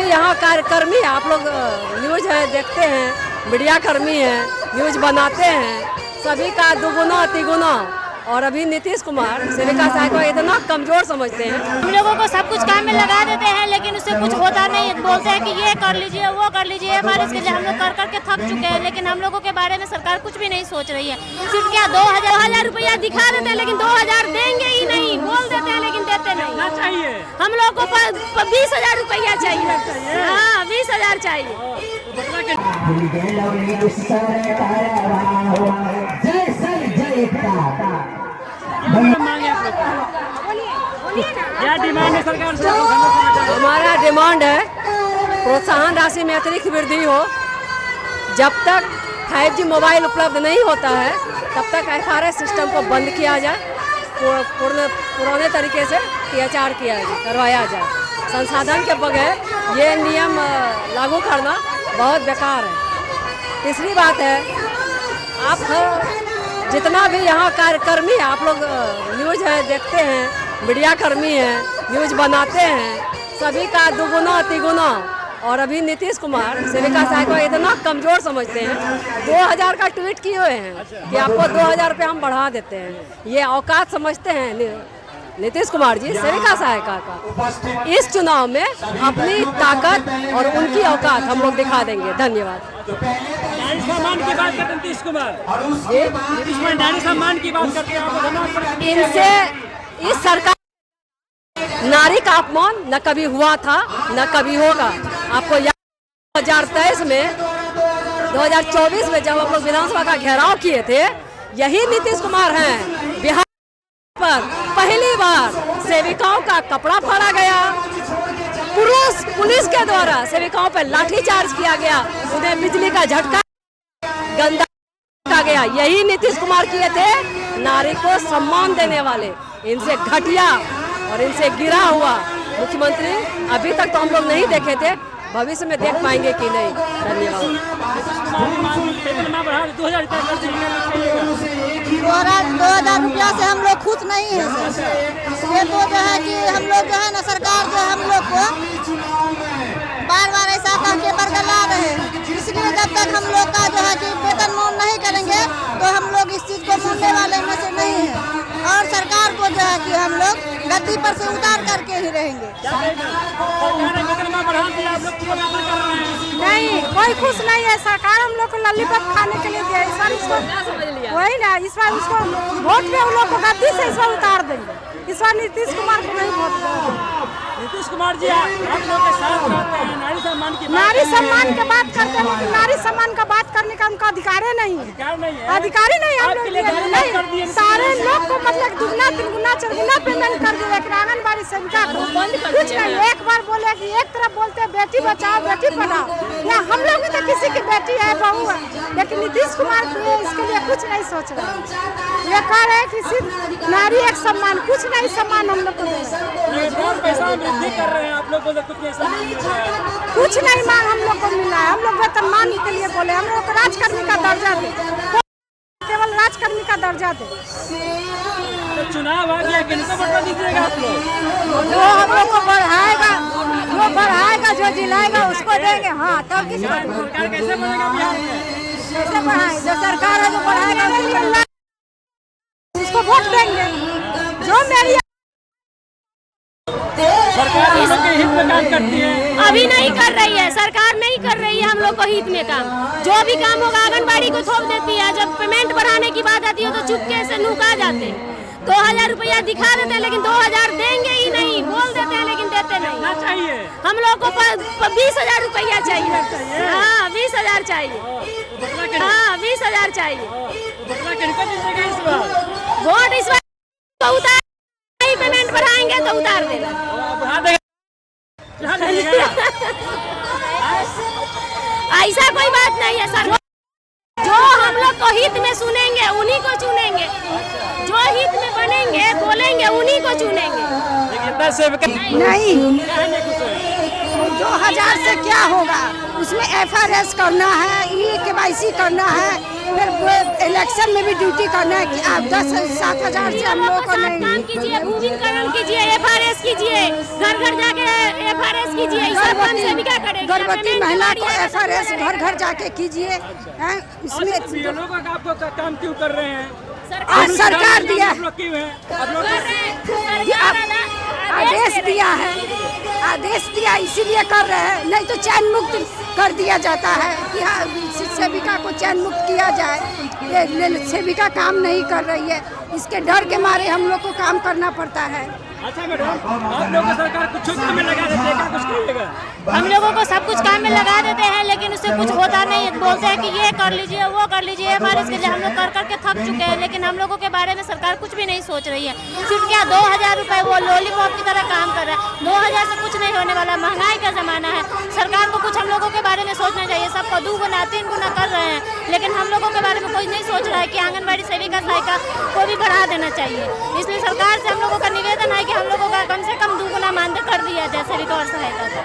भी यहाँ कार्यकर्मी है, आप लोग न्यूज है देखते हैं, मीडिया कर्मी हैं, न्यूज बनाते हैं, सभी का दुगुना तिगुना। और अभी नीतीश कुमार सेविका सहायक को इतना कमजोर समझते हैं। हम लोगों को सब कुछ काम में लगा देते हैं, लेकिन उससे कुछ होता नहीं। बोलते हैं कि ये कर लीजिए, वो कर लीजिए, FRS के लिए हम लोग कर करके थक चुके हैं, लेकिन हम लोगों के बारे में सरकार कुछ भी नहीं सोच रही है। सिर्फ क्या 2000 रुपया दिखा देते हैं, लेकिन 2000 देंगे ही नहीं। बोल देते हैं लेकिन देते नहीं। चाहिए हम लोग को 20,000 रुपया चाहिए। हाँ, 20,000 चाहिए। क्या डिमांड है सरकार से? हमारा डिमांड है प्रोत्साहन राशि में अतिरिक्त वृद्धि हो। जब तक 5G मोबाइल उपलब्ध नहीं होता है तब तक FRS सिस्टम को बंद किया जाए, पुराने तरीके से THR करवाया जाए। संसाधन के बगैर ये नियम लागू करना बहुत बेकार है। तीसरी बात है, आप जितना भी यहाँ कार्यकर्मी है, आप लोग न्यूज है देखते हैं, मीडिया कर्मी हैं, न्यूज बनाते हैं, सभी का दुगुना तिगुना। और अभी नीतीश कुमार सेविका सहायक को इतना कमजोर समझते हैं, 2000 का ट्वीट किए हुए हैं कि आपको 2000 रुपये हम बढ़ा देते हैं। ये औकात समझते हैं नीतीश कुमार जी सेविका सहायिका का। इस चुनाव में अपनी ताकत और उनकी औकात हम लोग दिखा देंगे। धन्यवाद। नारी सम्मान की बात करते नीतीश कुमार, नारी सम्मान की बात करते हैं। इनसे इस सरकार नारी का अपमान न कभी हुआ था न कभी होगा। आपको 2023 में 2024 में जब हम लोग विधानसभा का घेराव किए थे, यही नीतीश कुमार हैं। बिहार पर पहली बार सेविकाओं का कपड़ा फाड़ा गया, पुलिस के द्वारा सेविकाओं पर लाठीचार्ज किया गया, उन्हें बिजली का झटका गंदा गया। यही नीतीश कुमार किए थे। नारी को सम्मान देने वाले इनसे घटिया और इनसे गिरा हुआ मुख्यमंत्री अभी तक तो हम लोग नहीं देखे थे, भविष्य में देख पाएंगे कि नहीं। धन्यवाद। 2000 रुपया से हम लोग खुश नहीं है। ये तो जो है कि हम लोग जो है ना, सरकार जो हम लोग को बार बार ऐसा कह के बरगला रहे हैं। इसलिए जब तक हम लोग का जो है कि वेतन मौन नहीं करेंगे तो हम लोग इस चीज़ को मानने वाले में से नहीं है। और सरकार को जो है कि हम लोग गद्दी पर से उतार करके ही रहेंगे। नहीं, कोई खुश नहीं है। सरकार हम लोग को लॉलीपॉप खाने के लिए दिया। इस बार उसको वही ना, इस बार उसको वोट पे हम लोग को गद्दी से इस बार उतार देंगे। इस बार नीतीश कुमार को नहीं वोट देंगे। नीतीश कुमार जी आप लोग के साथ रहते हैं, नारी सम्मान की नारी सम्मान की बात करते हैं, लेकिन नारी सम्मान का बात करने का उनका अधिकार नहीं है। अधिकारी नहीं हम लोग नहीं। सारे लोग को मतलब दुगना तिगुना चरगुना पेमेंट कर दिया, लेकिन आंगनबाड़ी सेविका को कुछ नहीं। एक बार बोले कि एक तरफ बोलते बेटी बचाओ बेटी पढ़ाओ, या हम लोग तो किसी की बेटी है बहू है, लेकिन नीतीश कुमार इसके लिए कुछ नहीं सोच रहे। ये कह रहे कि सिर्फ नारी एक सम्मान, कुछ नहीं सम्मान हम लोग को कर रहे हैं। आप लोग बोले कुछ ऐसा नहीं मिल रहा है। कुछ नहीं मांग हम लोग को मिला है। हम लोग वेतन मान के लिए बोले हम लोग को राजकर्मी का दर्जा दे, केवल राजकर्मी का दर्जा दे। तो चुनाव आ गया, किनको बढ़ा दीजिएगा आप लोग? जो हम लोग को बढ़ाएगा, जो जिलाएगा उसको देंगे। हाँ, तब किसको सरकार कैसे बनेगा बिहार में? कैसे बढ़ाए? जो सरकार है जो बढ़ाएगा उसको वोट देंगे। जो मेरी सरकार हम लोग के हित में काम करती है। अभी नहीं कर रही है, सरकार नहीं कर रही है हम लोग को हित में काम। जो भी काम होगा आंगनबाड़ी को थोप देती है। जब पेमेंट बढ़ाने की बात आती है तो चुपके से नुका जाते हैं। 2000 रुपया दिखा देते हैं, लेकिन 2000 देंगे ही नहीं। बोल देते हैं लेकिन देते नहीं। चाहिए हम लोग को 20,000 रुपया चाहिए। हाँ, 20,0000 चाहिए। हाँ, 20,000 चाहिए। वोट इस बार उतार, पेमेंट बढ़ाएंगे तो उतार देना। ऐसा कोई बात नहीं है सर। जो हम लोग को हित में सुनेंगे उन्हीं को चुनेंगे, जो हित में बनेंगे बोलेंगे उन्हीं को चुनेंगे। नहीं, 2000 से क्या होगा? उसमें FRS करना है, KYC करना है, फिर इलेक्शन में भी ड्यूटी करना है कि आप 10-7,000 से हम लोग को नहीं। काम कीजिए, भूमिकरण कीजिए, FRS कीजिए, घर घर जाके FRS कीजिए, सब काम सेविका गर्भवती महिला को FRS घर घर जाके कीजिए। इसमें बीएलओ का आपको काम क्यों कर रहे हैं? आज सरकार दिया आप लोग क्यों हैं? आप लोग आदेश दिया इसीलिए कर रहे हैं, नहीं तो चैन मुक्त कर दिया जाता है कि हाँ सेविका को चैन मुक्त किया जाए। ये सेविका काम नहीं कर रही है, इसके डर के मारे हम लोग को काम करना पड़ता है। अच्छा मैडम, आप लोगों को सरकार कुछ काम में लगा देते हैं, कुछ करिएगा? हम लोगों को सब कुछ काम में लगा देते हैं, लेकिन उससे कुछ होता नहीं है। बोलते हैं कि ये कर लीजिए, वो कर लीजिए, FRS के लिए हम लोग कर करके थक चुके हैं, लेकिन हम लोगों के बारे में सरकार कुछ भी नहीं सोच रही है। सिर्फ क्या 2000 रुपये वो लॉलीपॉप की तरह काम कर रहा है। 2000 से कुछ नहीं होने वाला, महंगाई का ज़माना है। सरकार को कुछ हम लोगों के बारे में सोचना चाहिए। सबको 2 गुना 3 गुना कर रहे हैं, लेकिन हम लोगों के बारे में कोई नहीं सोच रहा है कि आंगनबाड़ी सेविका सहायिका को भी बढ़ा देना चाहिए। इसलिए सरकार से हम लोगों का निवेदन है कि हम लोगों का कम से कम 2 गुना मानदेय कर दिया जाए सेविका और सहायिका का।